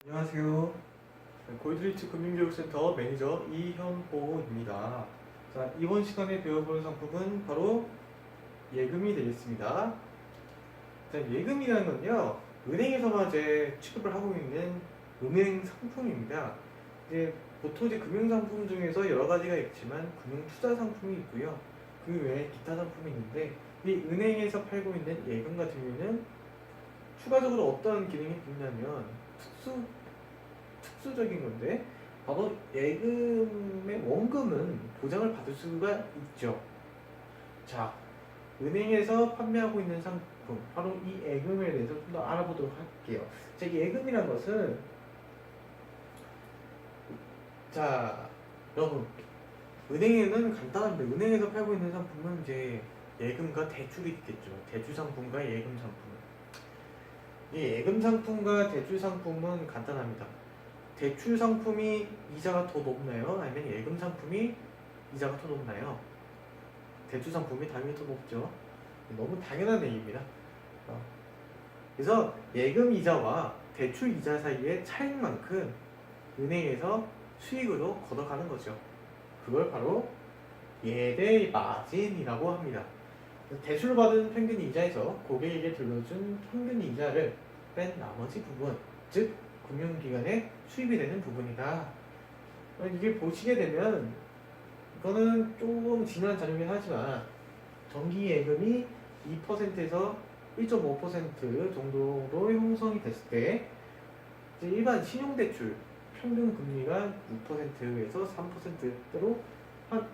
안녕하세요. 골드리치 금융교육센터 매니저 이현보입니다. 자, 이번 시간에 배워볼 상품은 바로 예금이 되겠습니다. 자, 예금이라는 건요, 은행에서만 이제 취급을 하고 있는 은행 상품입니다. 이제 보통 이제 금융상품 중에서 여러 가지가 있지만 금융투자 상품이 있고요. 그 외에 기타 상품이 있는데 이 은행에서 팔고 있는 예금 같은 경우에는 추가적으로 어떤 기능이 있냐면 특수적인 건데 바로 예금의 원금은 보장을 받을 수가 있죠. 자, 은행에서 판매하고 있는 상품 바로 이 예금에 대해서 좀 더 알아보도록 할게요. 자, 예금이란 것은 자, 여러분 은행에는 간단합니다. 은행에서 팔고 있는 상품은 이제 예금과 대출이 있겠죠. 대출 상품과 예금 상품. 이 예금 상품과 대출 상품은 간단합니다. 대출 상품이 이자가 더 높나요? 아니면 예금 상품이 이자가 더 높나요? 대출 상품이 당연히 더 높죠. 너무 당연한 얘기입니다. 그래서 예금 이자와 대출 이자 사이의 차이만큼 은행에서 수익으로 걷어가는 거죠. 그걸 바로 예대 마진이라고 합니다. 대출을 받은 평균 이자에서 고객에게 들려준 평균 이자를 뺀 나머지 부분, 즉 금융기관에 수입이 되는 부분이다. 이게 보시게 되면 이거는 조금 지난 자료이긴 하지만 정기예금이 2%에서 1.5% 정도로 형성이 됐을 때 일반 신용대출 평균 금리가 6%에서 3%대로 한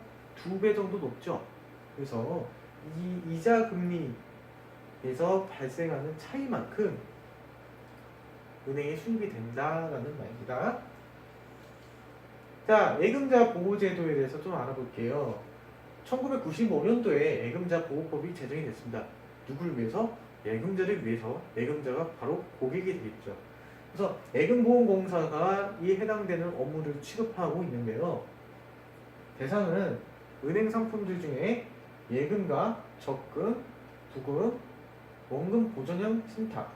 2배 정도 높죠. 그래서 이 이자 금리에서 발생하는 차이만큼 은행에 수입이 된다라는 말입니다. 자, 예금자 보호제도에 대해서 좀 알아볼게요. 1995년도에 예금자 보호법이 제정이 됐습니다. 누구를 위해서? 예금자를 위해서. 예금자가 바로 고객이 되겠죠. 그래서 예금보험공사가 이 해당되는 업무를 취급하고 있는데요. 대상은 은행 상품들 중에 예금과 적금, 부금, 원금 보전형 신탁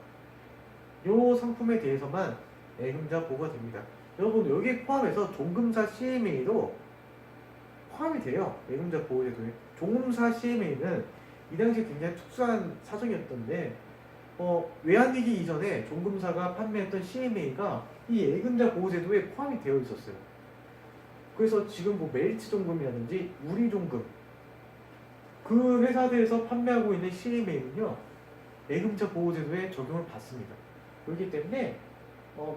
요 상품에 대해서만 예금자 보호가 됩니다. 여러분 여기에 포함해서 종금사 CMA도 포함이 돼요. 예금자 보호제도에. 종금사 CMA는 이 당시에 굉장히 특수한 사정이었던데 외환위기 이전에 종금사가 판매했던 CMA가 이 예금자 보호제도에 포함이 되어 있었어요. 그래서 지금 뭐 메리츠종금이라든지 우리종금 그 회사들에서 판매하고 있는 CMA는요 예금자 보호제도에 적용을 받습니다. 그렇기 때문에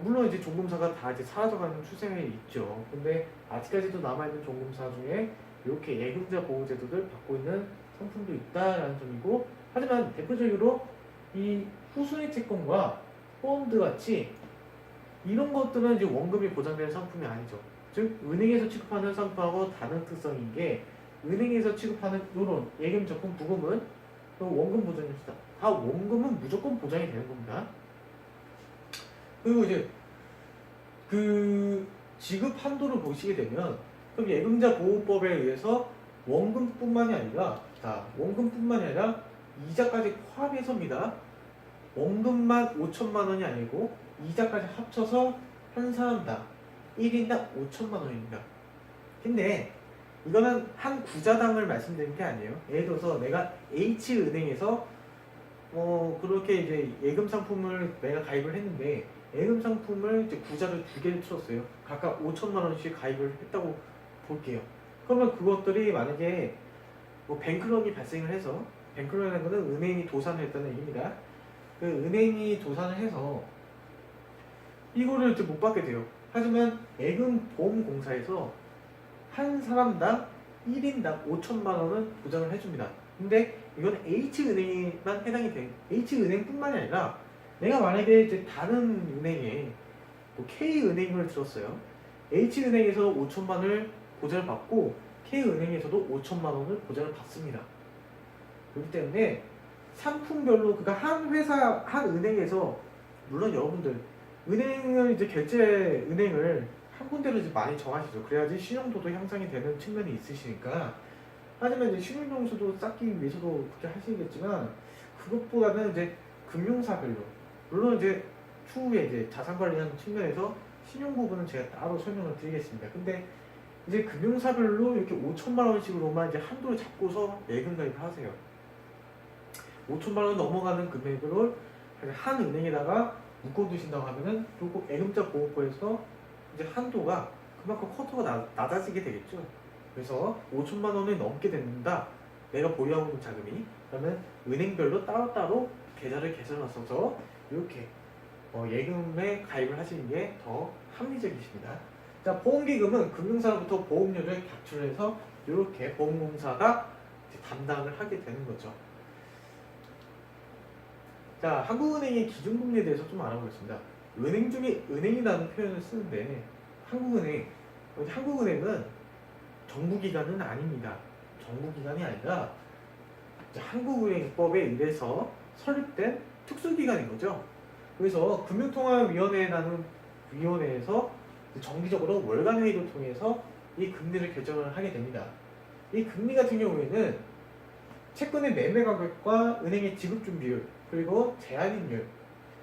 물론 이제 종금사가 다 이제 사라져가는 추세에 있죠. 근데 아직까지도 남아있는 종금사 중에 이렇게 예금자 보호제도를 받고 있는 상품도 있다라는 점이고, 하지만 대표적으로 이 후순위 채권과 펀드 같이 이런 것들은 이제 원금이 보장되는 상품이 아니죠. 즉 은행에서 취급하는 상품하고 다른 특성인 게 은행에서 취급하는 이런 예금, 적금, 부금은 또 원금 보장입니다. 다 원금은 무조건 보장이 되는 겁니다. 그리고 이제 그 지급 한도를 보시게 되면 그럼 예금자 보호법에 의해서 원금뿐만이 아니라 이자까지 포함해서입니다. 원금만 5천만 원이 아니고 이자까지 합쳐서 한 사람당 1인당 5천만 원입니다. 근데 이거는 한 구자당을 말씀드리는 게 아니에요. 예를 들어서 내가 H은행에서 그렇게 이제 예금 상품을 내가 가입을 했는데 예금 상품을 이제 구자를 2개를 틀었어요. 각각 5천만 원씩 가입을 했다고 볼게요. 그러면 그것들이 만약에 뭐 뱅크런이 발생을 해서, 뱅크런이라는 것은 은행이 도산을 했다는 얘기입니다. 그 은행이 도산을 해서 이거를 이제 못 받게 돼요. 하지만 예금보험공사에서 한 사람당 1인당 5천만 원을 보장을 해줍니다. 근데 이건 H은행에만 해당이 돼. H은행뿐만이 아니라 내가 만약에 이제 다른 은행에 뭐 K은행을 들었어요. H은행에서 5천만 원을 보장을 받고 K은행에서도 5천만 원을 보장을 받습니다. 그렇기 때문에 상품별로 그러니까 한 회사, 한 은행에서 물론 여러분들 은행을 이제 은행을 한 군데로 이제 많이 정하시죠. 그래야지 신용도도 향상이 되는 측면이 있으시니까. 하지만 이제 신용점수도 쌓기 위해서도 그렇게 하시겠지만 그것보다는 이제 금융사별로 물론 이제 추후에 이제 자산 관리하는 측면에서 신용 부분은 제가 따로 설명을 드리겠습니다. 근데 이제 금융사별로 이렇게 5천만 원씩으로만 이제 한도를 잡고서 예금 가입을 하세요. 5천만 원 넘어가는 금액으로 한 은행에다가 묶어두신다고 하면은 결국 예금자 보호법에서 이제 한도가 그만큼 쿼터가 낮아지게 되겠죠. 그래서 5천만 원을 넘게 된다. 내가 보유하고 있는 자금이. 그러면 은행별로 따로따로 계좌를 개설하셔서 이렇게 예금에 가입을 하시는 게 더 합리적이십니다. 자, 보험기금은 금융사로부터 보험료를 각출해서 이렇게 보험공사가 담당을 하게 되는 거죠. 자, 한국은행의 기준금리에 대해서 좀 알아보겠습니다. 은행 중에 은행이라는 표현을 쓰는데 한국은행은 정부기관은 아닙니다. 정부기관이 아니라 한국은행법에 의해서 설립된 특수기관인 거죠. 그래서 금융통화위원회라는 위원회에서 정기적으로 월간 회의를 통해서 이 금리를 결정을 하게 됩니다. 이 금리 같은 경우에는 채권의 매매 가격과 은행의 지급 준비율, 그리고 제한익률,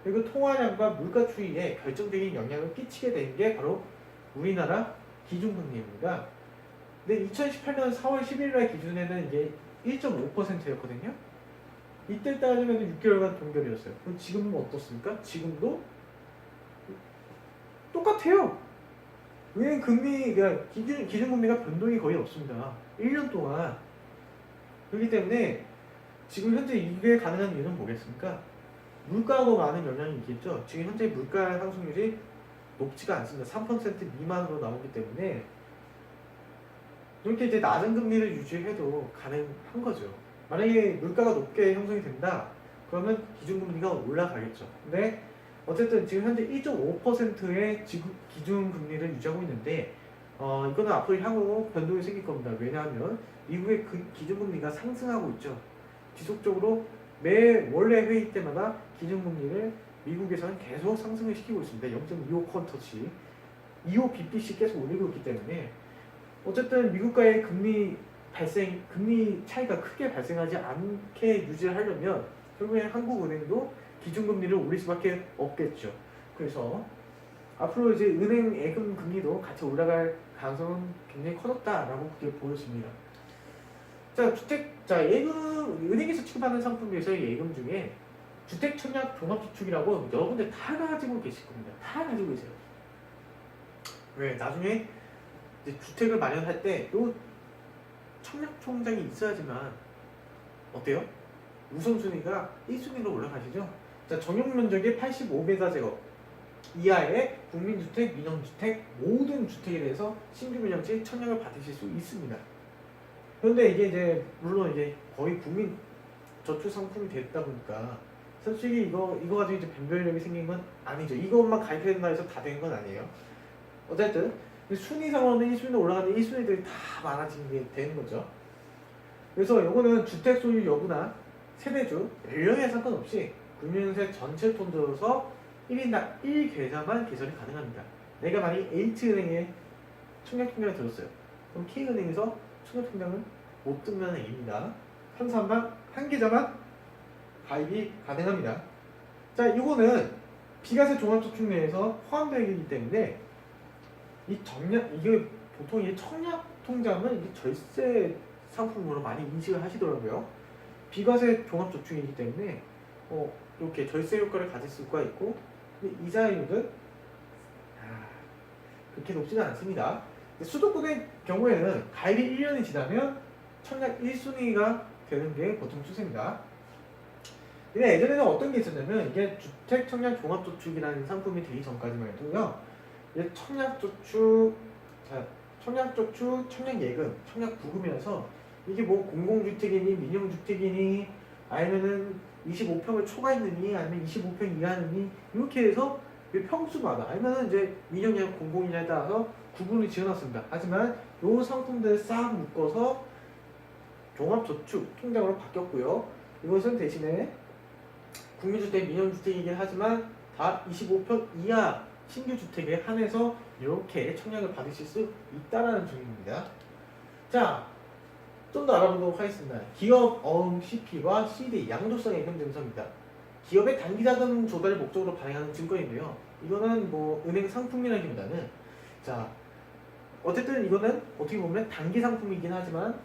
그리고 통화량과 물가 추이에 결정적인 영향을 끼치게 된 게 바로 우리나라 기준금리입니다. 근데 2018년 4월 11일 날 기준에는 이게 1.5%였거든요. 이때 따지면 6개월간 동결이었어요. 그럼 지금은 어떻습니까? 지금도 똑같아요. 은행 금리가 기준금리가 변동이 거의 없습니다. 1년 동안. 그렇기 때문에 지금 현재 이게 가능한 이유는 뭐겠습니까? 물가하고 많은 영향이 있겠죠. 지금 현재 물가 상승률이 높지가 않습니다. 3% 미만으로 나오기 때문에 이렇게 이제 낮은 금리를 유지해도 가능한 거죠. 만약에 물가가 높게 형성이 된다, 그러면 기준금리가 올라가겠죠. 근데 어쨌든 지금 현재 1.5%의 기준금리를 유지하고 있는데 이거는 앞으로 향후 변동이 생길 겁니다. 왜냐하면 미국의 기준금리가 상승하고 있죠. 지속적으로 매 원래 회의 때마다 기준금리를 미국에서는 계속 상승을 시키고 있습니다. 0.25 쿼터치, 25 bp씩 계속 올리고 있기 때문에 어쨌든 미국과의 금리 차이가 크게 발생하지 않게 유지하려면 결국에 한국은행도 기준금리를 올릴 수밖에 없겠죠. 그래서 앞으로 이제 은행 예금 금리도 같이 올라갈 가능성은 굉장히 커졌다라고 그렇게 보여집니다. 은행에서 취급하는 상품 중에서의 예금 중에 주택청약 종합저축이라고 여러분들 다 가지고 계실 겁니다. 다 가지고 계세요. 왜? 나중에 이제 주택을 마련할 때 요 청약통장이 있어야지만 어때요? 우선순위가 1순위로 올라가시죠? 자, 정용면적의 85m² 이하의 국민주택, 민영주택, 모든 주택에 대해서 신규 민영지 청약을 받으실 수 있습니다. 그런데 이게 이제 물론 이제 거의 국민 저축 상품이 됐다 보니까 솔직히 이거 가지고 이제 변별력이 생긴 건 아니죠. 이것만 가입해야 된다 해서 다 된 건 아니에요. 어쨌든 순위상으로는 1순위로 올라가는 1순위들이 다 많아지게 되는 거죠. 그래서 요거는 주택 소유 여부나 세대주, 연령에 상관없이 금융세 전체를 통틀어서 1인당 1계좌만 개설이 가능합니다. 내가 만약 H은행에 청약통장을 들었어요. 그럼 K은행에서 청약통장을 못 등록한 A입니다. 한 계좌만 가입이 가능합니다. 자, 이거는 비과세 종합저축 내에서 포함되기 때문에 이게 보통 이 청약통장은 이게 절세 상품으로 많이 인식을 하시더라고요. 비과세 종합저축이기 때문에 이렇게 절세 효과를 가질 수가 있고 이자율은 그렇게 높지는 않습니다. 수도권의 경우에는 가입이 1년이 지나면 청약 1순위가 되는 게 보통 추세입니다. 근데 예전에는 어떤 게 있었냐면 이게 주택청약 종합저축이라는 상품이 되기 전까지만 해도요. 청약저축, 청약예금, 청약부금이라서 이게 뭐 공공주택이니 민영주택이니 아니면은 25평을 초과했느니 아니면 25평 이하느니 이렇게 해서 평수마다 아니면은 이제 민영이냐 공공이냐에 따라서 구분을 지어놨습니다. 하지만 이 상품들을 싹 묶어서 종합저축 통장으로 바뀌었고요. 이것은 대신에 국민주택, 민영주택이긴 하지만 다 25평 이하 신규주택에 한해서 이렇게 청약을 받으실 수 있다는 중입니다. 자, 좀 더 알아보도록 하겠습니다. 기업 어음 CP와 CD 양도성 예금 증서입니다. 기업의 단기 자금 조달 목적으로 발행하는 증권인데요. 이거는 뭐 은행 상품이라기보다는 자 어쨌든 이거는 어떻게 보면 단기 상품이긴 하지만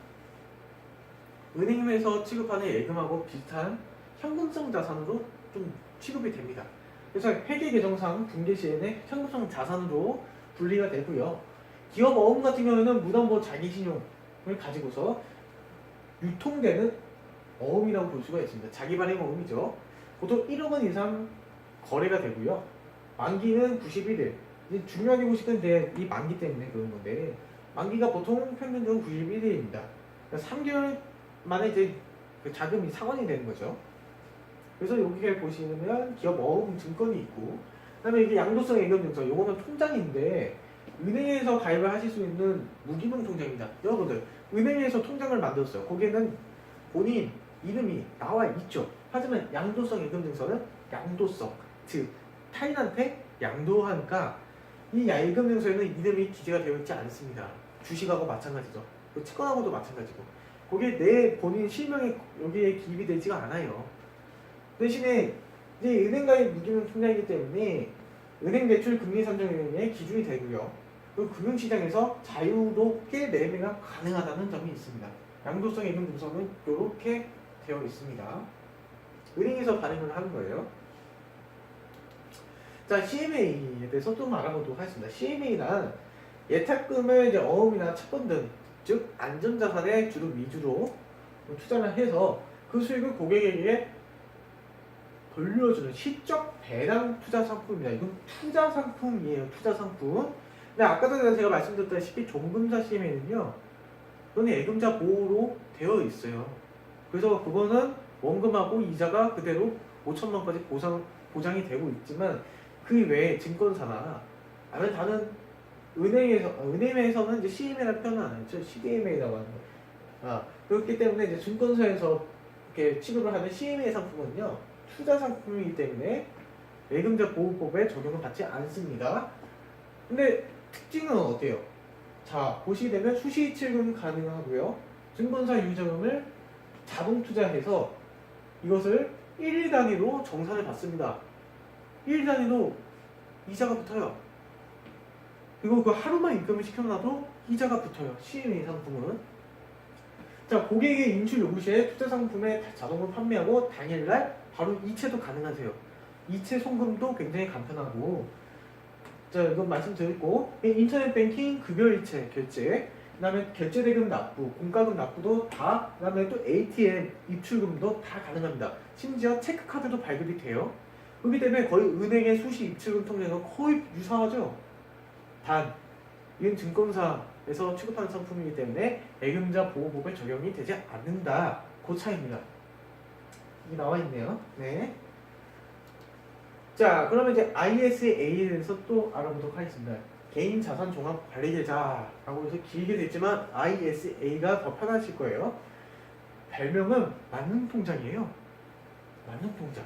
은행에서 취급하는 예금하고 비슷한 현금성 자산으로 좀 취급이 됩니다. 그래서 회계개정상 분기 시에는 현금성 자산으로 분리가 되고요. 기업 어음 같은 경우에는 무담보 자기신용을 가지고서 유통되는 어음이라고 볼 수가 있습니다. 자기 발행 어음이죠. 보통 1억 원 이상 거래가 되고요. 만기는 91일. 이제 중요하게 보시면 이 만기 때문에 그런 건데 만기가 보통 평균적으로 91일입니다. 그러니까 3개월 만에 이제 그 자금이 상환이 되는 거죠. 그래서 여기에 보시면 기업 어음 증권이 있고 그다음에 이게 양도성 예금증서 이거는 통장인데 은행에서 가입을 하실 수 있는 무기능 통장입니다. 여러분들 은행에서 통장을 만들었어요. 거기에는 본인 이름이 나와 있죠. 하지만 양도성 예금증서는 양도성 즉 타인한테 양도하니까 이 예금증서에는 이름이 기재가 되어 있지 않습니다. 주식하고 마찬가지죠. 채권하고도 마찬가지고 거기에 내 본인 실명이 여기에 기입이 되지가 않아요. 대신에 이제 은행가입 무기능 통장이기 때문에 은행 대출 금리 산정에 기준이 되고요. 그리고 금융시장에서 자유롭게 매매가 가능하다는 점이 있습니다. 양도성 예금 분석은 이렇게 되어 있습니다. 은행에서 발행을 하는 거예요. 자, CMA에 대해서 좀 알아보도록 하겠습니다. CMA란 예탁금을 이제 어음이나 채권 등, 즉 안전자산에 주로 위주로 투자를 해서 그 수익을 고객에게 돌려주는 시적 배당 투자 상품입니다. 이건 투자 상품이에요. 투자 상품. 근데 아까도 제가 말씀드렸다시피 종금자 CMA는요. 그건 예금자 보호로 되어 있어요. 그래서 그거는 원금하고 이자가 그대로 5천만 원까지 보장이 되고 있지만 그 외에 증권사나 아니면 다른 은행에서는 이제 CMA라는 표현은 안 하죠. CDMA라고 하는 거예요. 그렇기 때문에 이제 증권사에서 이렇게 취급을 하는 CMA 상품은요. 투자 상품이기 때문에 예금자 보호법에 적용을 받지 않습니다. 근데 특징은 어때요? 자, 보시게 되면 수시 출금 가능하고요. 증권사 유자금을 자동 투자해서 이것을 1일 단위로 정산을 받습니다. 1일 단위로 이자가 붙어요. 그리고 그 하루만 입금을 시켜놔도 이자가 붙어요. CMA 상품은. 자, 고객의 인출 요구 시에 투자 상품에 자동으로 판매하고 당일날 바로 이체도 가능하세요. 이체 송금도 굉장히 간편하고 자, 이건 말씀드렸고 인터넷 뱅킹, 급여 이체, 결제 그 다음에 결제대금 납부, 공과금 납부도 다 그 다음에 또 ATM 입출금도 다 가능합니다. 심지어 체크카드도 발급이 돼요. 그렇기 때문에 거의 은행의 수시 입출금 통장과 거의 유사하죠. 단, 이건 증권사에서 취급하는 상품이기 때문에 예금자 보호법에 적용이 되지 않는다. 그 차이입니다. 이게 나와 있네요. 네. 자, 그러면 이제 ISA에 대해서 또 알아보도록 하겠습니다. 개인 자산 종합 관리 계좌라고 해서 길게 됐지만 ISA가 더 편하실 거예요. 별명은 만능 통장이에요. 만능 통장.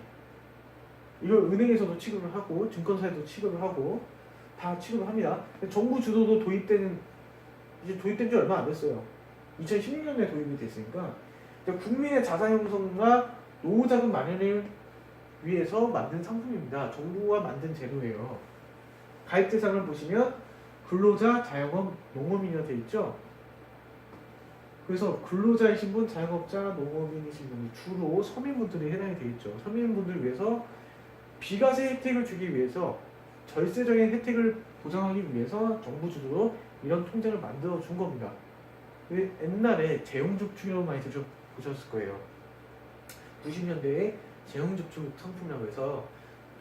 이걸 은행에서도 취급을 하고 증권사에도 취급을 하고 다 취급을 합니다. 정부 주도도 이제 도입된 지 얼마 안 됐어요. 2016년에 도입이 됐으니까 국민의 자산 형성과 노후 자금 마련을 위해서 만든 상품입니다. 정부가 만든 제도예요. 가입 대상을 보시면 근로자, 자영업, 농업인이 되어 있죠. 그래서 근로자이신 분, 자영업자, 농업인이신 분이 주로 서민분들이 해당이 되어 있죠. 서민분들을 위해서 비과세 혜택을 주기 위해서 절세적인 혜택을 보장하기 위해서 정부 주도로 이런 통장을 만들어 준 겁니다. 옛날에 재용저축이라고 많이 보셨을 거예요. 90년대에 재용저축 상품이라고 해서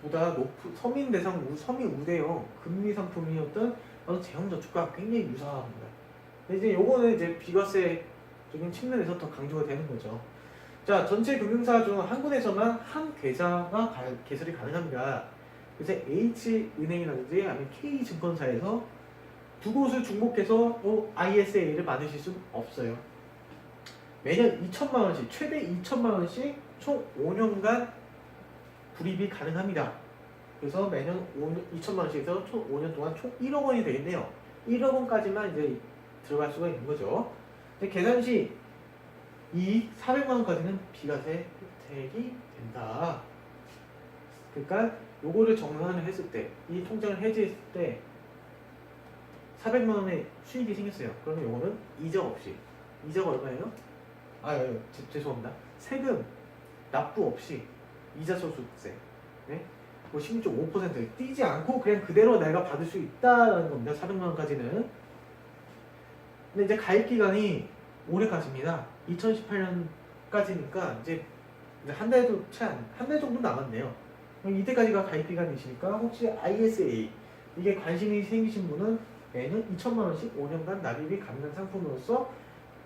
보다 높은 서민 대상 서민 우대형 금리 상품이었던 재용저축과 굉장히 유사합니다. 근데 이제 요거는 이제 비과세적인 측면에서 더 강조가 되는 거죠. 자, 전체 금융사 중 한 군에서만 한 계좌가 개설이 가능합니다. 그래서 H은행이라든지 아니면 K증권사에서 두 곳을 중복해서 ISA를 받으실 수는 없어요. 매년 2천만 원씩, 최대 2천만 원씩 총 5년간 불입이 가능합니다. 그래서 매년 2천만 원씩에서 총 5년 동안 총 1억 원이 되겠네요. 1억 원까지만 이제 들어갈 수가 있는 거죠. 근데 계산 시 이 400만 원까지는 비과세 혜택이 된다. 그러니까 요거를 정산을 했을 때, 이 통장을 해지했을 때 400만 원의 수익이 생겼어요. 그러면 요거는 이자 없이, 이자가 얼마예요? 죄송합니다. 세금 납부 없이 이자 소득세, 네? 뭐 16.5% 띄지 않고 그냥 그대로 내가 받을 수 있다는 겁니다. 400만 원까지는. 근데 이제 가입 기간이 오래가집니다. 2018년까지니까 이제 한 달도 한 달 정도 남았네요. 그럼 이때까지가 가입 기간이시니까 혹시 ISA 이게 관심이 생기신 분은 얘는 2천만 원씩 5년간 납입이 가능한 상품으로서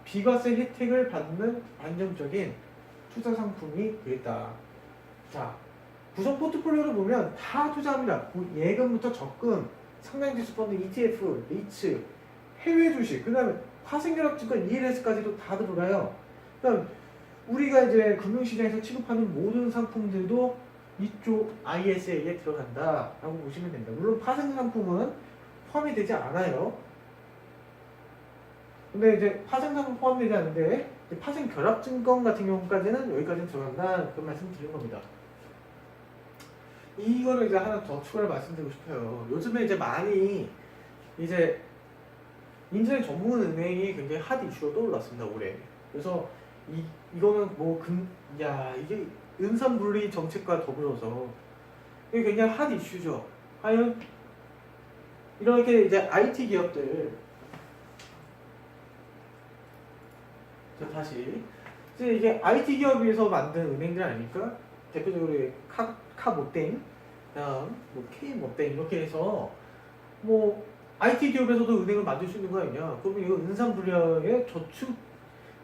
비과세 혜택을 받는 안정적인 투자 상품이 되겠다. 자, 구성 포트폴리오를 보면 다 투자합니다. 예금부터 적금, 상장지수 펀드, ETF, 리츠, 해외 주식, 그 다음에 화생결합증권 ELS까지도 다 들어가요. 그다음 우리가 이제 금융시장에서 취급하는 모든 상품들도 이쪽 ISA에 들어간다라고 보시면 됩니다. 물론 파생 상품은 포함이 되지 않아요. 근데 이제 파생 상품 포함되지 않는데 파생 결합증권 같은 경우까지는 여기까지는 들어간다, 그런 말씀 드리는 겁니다. 이거를 이제 하나 더 추가로 말씀드리고 싶어요. 요즘에 이제 많이 이제 인터넷 전문 은행이 굉장히 핫 이슈로 떠올랐습니다, 올해. 그래서 이거는 이게 은산분리 정책과 더불어서 이게 굉장히 핫 이슈죠. 과연 이렇게 이제 IT 기업들, 다시 이제 이게 IT 기업에서 만든 은행들 아닙니까? 대표적으로 카모땡, 그다음 K모땡 이렇게 해서 IT 기업에서도 은행을 만들 수 있는 거 아니냐? 그러면 이거 은산분리의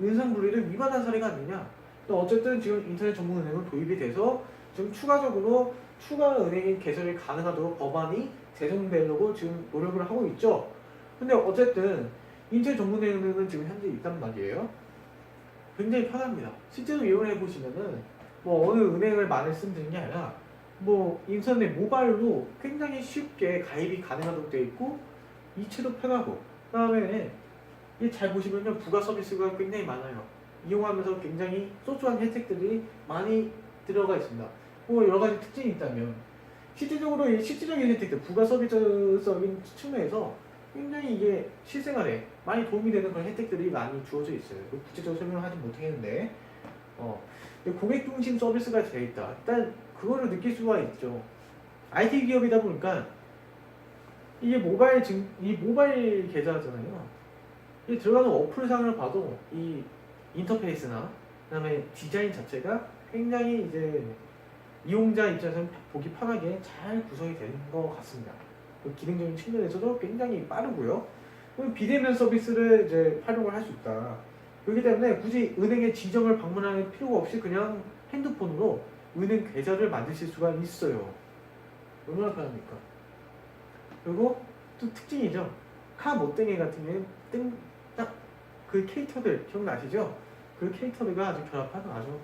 은산분리를 위반한 사례가 아니냐? 어쨌든 지금 인터넷 전문 은행은 도입이 돼서 지금 추가적으로 추가 은행인 개설이 가능하도록 법안이 제정되려고 지금 노력을 하고 있죠. 근데 어쨌든 인터넷 전문 은행은 지금 현재 있단 말이에요. 굉장히 편합니다. 실제로 이용해 보시면은 어느 은행을 말씀드리는 게 아니라 인터넷 모바일로 굉장히 쉽게 가입이 가능하도록 되어 있고 이체도 편하고, 그다음에 잘 보시면요 부가 서비스가 굉장히 많아요. 이용하면서 굉장히 소소한 혜택들이 많이 들어가 있습니다. 여러 가지 특징이 있다면 실질적으로 이 실질적인 혜택들, 부가 서비스적인 측면에서 굉장히 이게 실생활에 많이 도움이 되는 그런 혜택들이 많이 주어져 있어요. 구체적으로 설명을 하지 못하겠는데 고객 중심 서비스가 되어 있다. 일단 그거를 느낄 수가 있죠. IT 기업이다 보니까 이게 모바일 계좌잖아요. 이 들어가는 어플상을 봐도 이 인터페이스나 그다음에 디자인 자체가 굉장히 이제 이용자 입장에서는 보기 편하게 잘 구성이 된 것 같습니다. 기능적인 측면에서도 굉장히 빠르고요. 비대면 서비스를 이제 활용을 할 수 있다. 그렇기 때문에 굳이 은행에 지점을 방문할 필요가 없이 그냥 핸드폰으로 은행 계좌를 만드실 수가 있어요. 얼마나 편합니까? 그리고 또 특징이죠. 카모땡이 같은 경우에 딱 그 캐릭터들 기억나시죠? 그 캐릭터들과 아주 결합한 아주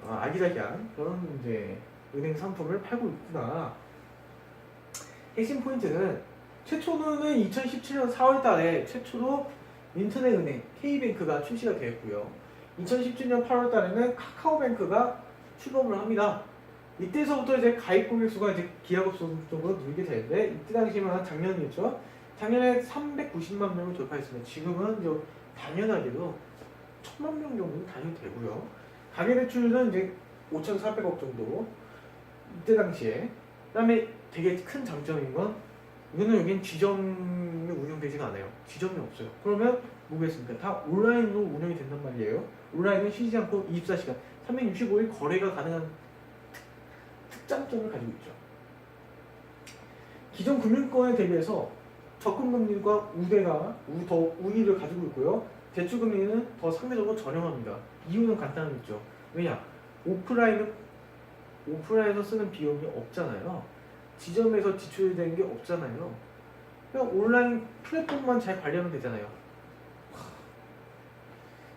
아기자기한 그런 이제 은행 상품을 팔고 있구나. 핵심 포인트는 최초는 2017년 4월달에 최초로 인터넷 은행 K뱅크가 출시가 되었고요. 2017년 8월달에는 카카오뱅크가 출범을 합니다. 이때서부터 이제 가입 고객 수가 이제 기하급수적으로 늘게 되는데 이때 당시만 작년이었죠. 작년에 390만 명을 돌파했습니다. 지금은 이제 당연하게도 1000만 명 정도는 당연히 되고요. 가계대출은 이제 5,400억 정도 이때 당시에. 그다음에 되게 큰 장점인 건 이거는 여긴 지점이 운영되지가 않아요. 지점이 없어요. 그러면 뭐겠습니까? 다 온라인으로 운영이 된단 말이에요. 온라인은 쉬지 않고 24시간 365일 거래가 가능한 특장점을 가지고 있죠. 기존 금융권에 대비해서 적금금리가 더 우위를 가지고 있고요. 대출금리는 더 상대적으로 저렴합니다. 이유는 간단하겠죠. 왜냐? 오프라인에서 쓰는 비용이 없잖아요. 지점에서 지출되는 게 없잖아요. 그냥 온라인 플랫폼만 잘 관리하면 되잖아요.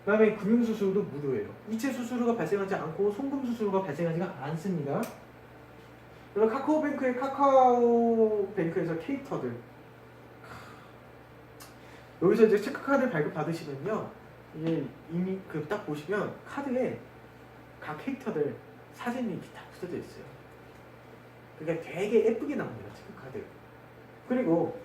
그 다음에 금융수수료도 무료예요. 이체 수수료가 발생하지 않고 송금 수수료가 발생하지가 않습니다. 그리고 카카오뱅크에서 캐릭터들, 여기서 이제 체크카드 발급 받으시면요, 이게 이미 딱 보시면 카드에 각 캐릭터들 사진이 다 붙여져 있어요. 그러니까 되게 예쁘게 나옵니다. 체크카드. 그리고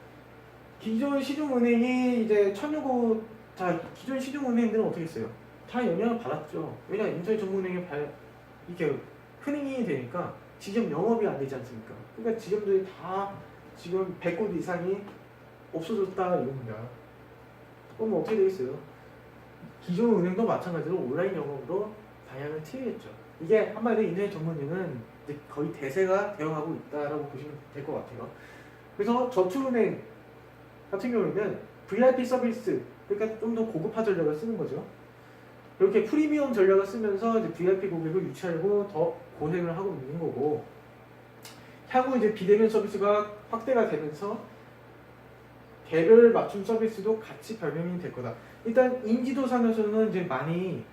기존 시중은행이 이제 천유고 자 기존 시중은행들은 어떻게 했어요? 다 영향을 받았죠. 왜냐 인터넷 전문은행에 이렇게 흔행이 되니까 지점 영업이 안 되지 않습니까? 그러니까 지점들이 다 지금 100곳 이상이 없어졌다 이겁니다. 그럼 어떻게 되겠어요? 기존 은행도 마찬가지로 온라인 영업으로 방향을 틀겠죠. 이게 한마디로 인터넷 전문은행은 이제 거의 대세가 되어가고 있다라고 보시면 될 것 같아요. 그래서 저축은행 같은 경우에는 VIP 서비스, 그러니까 좀 더 고급화 전략을 쓰는 거죠. 이렇게 프리미엄 전략을 쓰면서 이제 VIP 고객을 유치하려고 더 고생을 하고 있는 거고, 향후 이제 비대면 서비스가 확대가 되면서 개별 맞춤 서비스도 같이 병행이 될 거다. 일단 인지도상에서는 이제 많이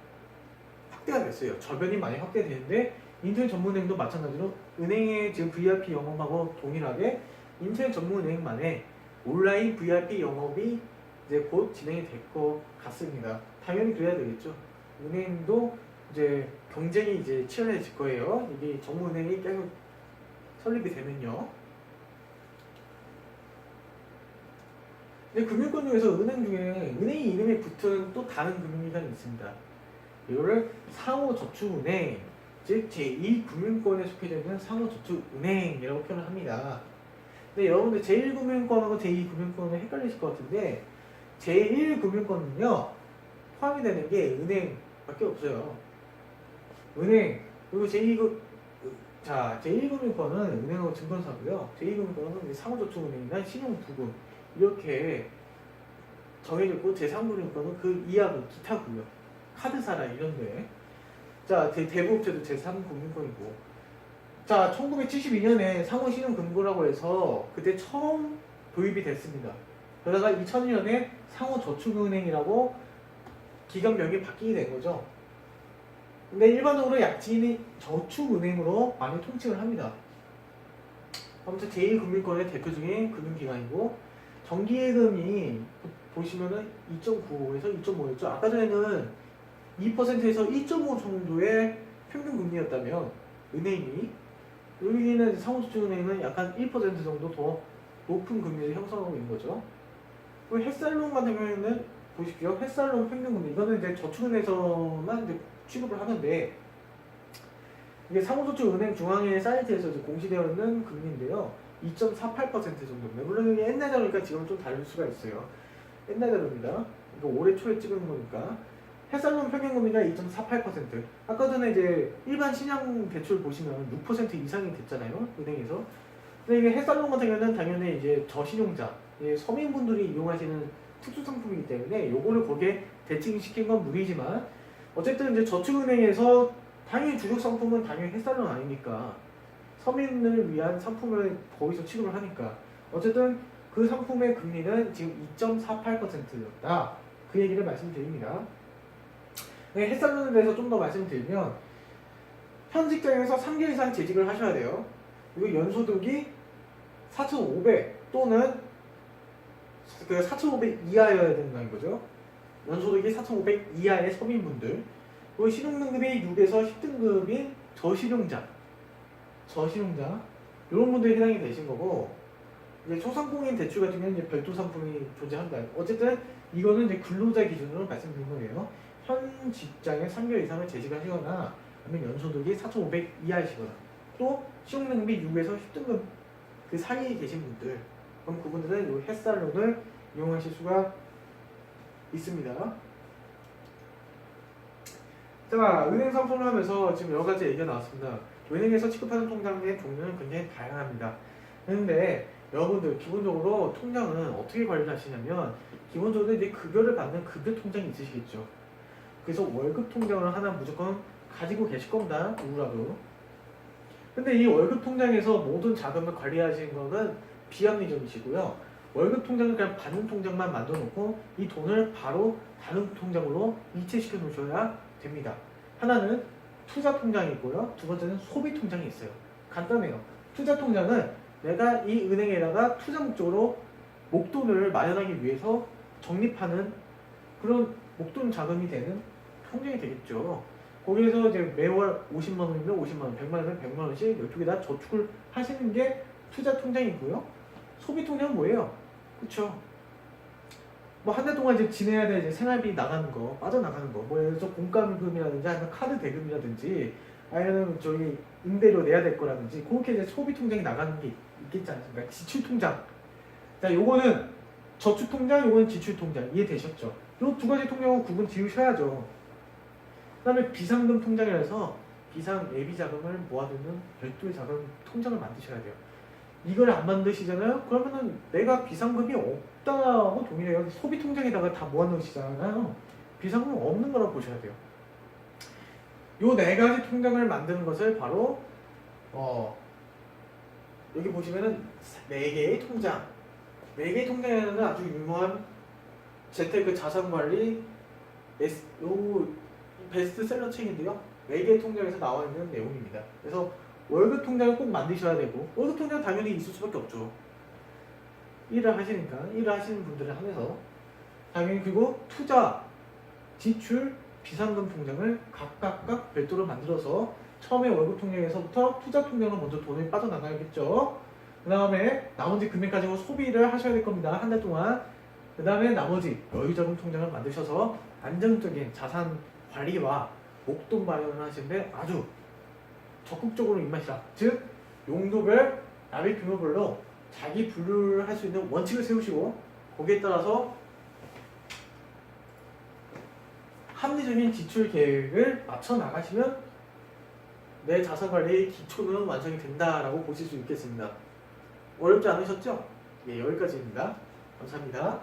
확대가 됐어요. 저변이 많이 확대되는데 인터넷 전문은행도 마찬가지로 은행의 지금 VIP 영업하고 동일하게 인터넷 전문은행만의 온라인 VIP 영업이 이제 곧 진행이 될 것 같습니다. 당연히 그래야 되겠죠. 은행도 이제 경쟁이 이제 치열해질 거예요. 이게 전문은행이 계속 설립이 되면요. 근데 금융권 중에서 은행 중에 은행 이름에 붙은 또 다른 금융기관이 있습니다. 이거를 상호저축은행, 즉 제2금융권에 속해 있는 상호저축은행이라고 표현을 합니다. 근데 여러분들 제1금융권하고 제2금융권은 헷갈리실 것 같은데 제1금융권은요 포함이 되는 게 은행밖에 없어요. 은행 그리고 제1금융권은 은행하고 증권사고요. 제2금융권은 상호저축은행이나 신용부금 이렇게 정해져 있고 제3금융권은 그 이하고 기타고요. 카드사나 이런데 자 대부업체도 제3금융권이고 자 1972년에 상호신용금고라고 해서 그때 처음 도입이 됐습니다. 그러다가 2000년에 상호저축은행이라고 기관명이 바뀌게 된 거죠. 근데 일반적으로 약진이 저축은행으로 많이 통칭을 합니다. 아무튼 제1금융권의 대표적인 금융기관이고 정기예금이 보시면은 2.95에서 2.5였죠. 아까 전에는 2%에서 2.5 정도의 평균금리였다면 은행이 여기는 상호저축은행은 약간 1% 정도 더 높은 금리를 형성하고 있는 거죠. 그리고 햇살론 같은 경우에는 보십시오. 햇살론 평균금리 이거는 이제 저축은행에서만 이제 취급을 하는데 이게 상호저축은행 중앙회 사이트에서 공시되어 있는 금리인데요. 2.48% 정도입니다. 물론 이게 옛날 자료니까 지금은 좀 다를 수가 있어요. 옛날 자료입니다. 이거 올해 초에 찍은 거니까. 햇살론 평균금리가 2.48%. 아까 전에 이제 일반 신용 대출 보시면 6% 이상이 됐잖아요. 은행에서. 근데 이게 햇살론 같은 경우는 당연히 이제 저신용자, 서민분들이 이용하시는 특수 상품이기 때문에 요거를 거기에 대칭시킨 건 무리지만 어쨌든 이제 저축은행에서 당연히 주력 상품은 당연히 햇살론 아니니까 서민을 위한 상품을 거기서 취급을 하니까 어쨌든 그 상품의 금리는 지금 2.48%였다. 그 얘기를 말씀드립니다. 네, 햇살론에 대해서 좀 더 말씀드리면 현 직장에서 3개월 이상 재직을 하셔야 돼요. 그리고 연소득이 4,500 또는 그 4,500 이하여야 된다는 거죠. 연소득이 4,500 이하의 서민분들 그리고 신용등급이 6에서 10등급인 저신용자 이런 분들이 해당이 되신 거고 이제 초상공인 대출 같은 경우는 이제 별도 상품이 존재한다. 어쨌든 이거는 이제 근로자 기준으로 말씀드린 거예요. 현 직장에 3개월 이상을 재직하시거나 아니면 연소득이 4,500 이하이시거나 또 신용등급이 6에서 10등급 그 사이에 계신 분들 그럼 그분들은 이 햇살론을 이용하실 수가 있습니다. 자, 은행 상품을 하면서 지금 여러 가지 얘기가 나왔습니다. 은행에서 취급하는 통장의 종류는 굉장히 다양합니다. 그런데 여러분들 기본적으로 통장은 어떻게 관리하시냐면 기본적으로 이제 급여를 받는 급여 통장이 있으시겠죠. 그래서 월급 통장을 하나 무조건 가지고 계실 겁니다. 누구라도. 근데 이 월급 통장에서 모든 자금을 관리하시는 거는 비합리적이시고요. 월급 통장을 그냥 받는 통장만 만들어 놓고 이 돈을 바로 다른 통장으로 이체시켜 놓으셔야 됩니다. 하나는 투자 통장이 있고요. 두 번째는 소비 통장이 있어요. 간단해요. 투자 통장은 내가 이 은행에다가 투자 목적으로 목돈을 마련하기 위해서 적립하는 그런 목돈 자금이 되는 통장이 되겠죠. 거기에서 이제 매월 50만 원이면 50만 원, 100만 원이면 100만 원씩 12개 다 저축을 하시는 게 투자 통장이고요. 소비 통장은 뭐예요? 그쵸? 뭐 한 달 동안 이제 지내야 될 이제 생활비 나가는 거, 빠져나가는 거, 뭐 예를 들어서 공과금이라든지 아니면 카드 대금이라든지 아니면 저기 임대료 내야 될 거라든지 그렇게 이제 소비 통장이 나가는 게 있겠지 않습니까? 지출 통장. 자, 요거는 저축 통장, 요거는 지출 통장. 이해되셨죠? 요 두 가지 통장은 구분 지으셔야죠. 그다음에 비상금 통장이라서 비상 예비 자금을 모아두는 별도의 자금 통장을 만드셔야 돼요. 이걸 안 만드시잖아요? 그러면은 내가 비상금이 없다고 동일해요. 소비 통장에다가 다 모아놓으시잖아요. 비상금 없는 거라고 보셔야 돼요. 요 네 가지 통장을 만드는 것을 바로 여기 보시면은 네 개의 통장, 네 개의 통장에는 아주 유명한 재테크 자산관리 요 베스트셀러 책인데요. 네 개의 통장에서 나와 있는 내용입니다. 그래서 월급 통장을 꼭 만드셔야 되고 월급 통장 당연히 있을 수밖에 없죠. 일을 하시니까 일을 하시는 분들을 하면서 당연히 그리고 투자, 지출, 비상금 통장을 각각 별도로 만들어서 처음에 월급 통장에서부터 투자 통장으로 먼저 돈이 빠져나가야겠죠. 그 다음에 나머지 금액 가지고 소비를 하셔야 될 겁니다. 한 달 동안. 그 다음에 나머지 여유자금 통장을 만드셔서 안정적인 자산 관리와 목돈 마련을 하시는데 아주 적극적으로 임하시라. 즉 용도별, 납입 규모별로 자기 분류를 할 수 있는 원칙을 세우시고 거기에 따라서 합리적인 지출 계획을 맞춰 나가시면 내 자산 관리의 기초는 완성이 된다라고 보실 수 있겠습니다. 어렵지 않으셨죠? 예, 여기까지입니다. 감사합니다.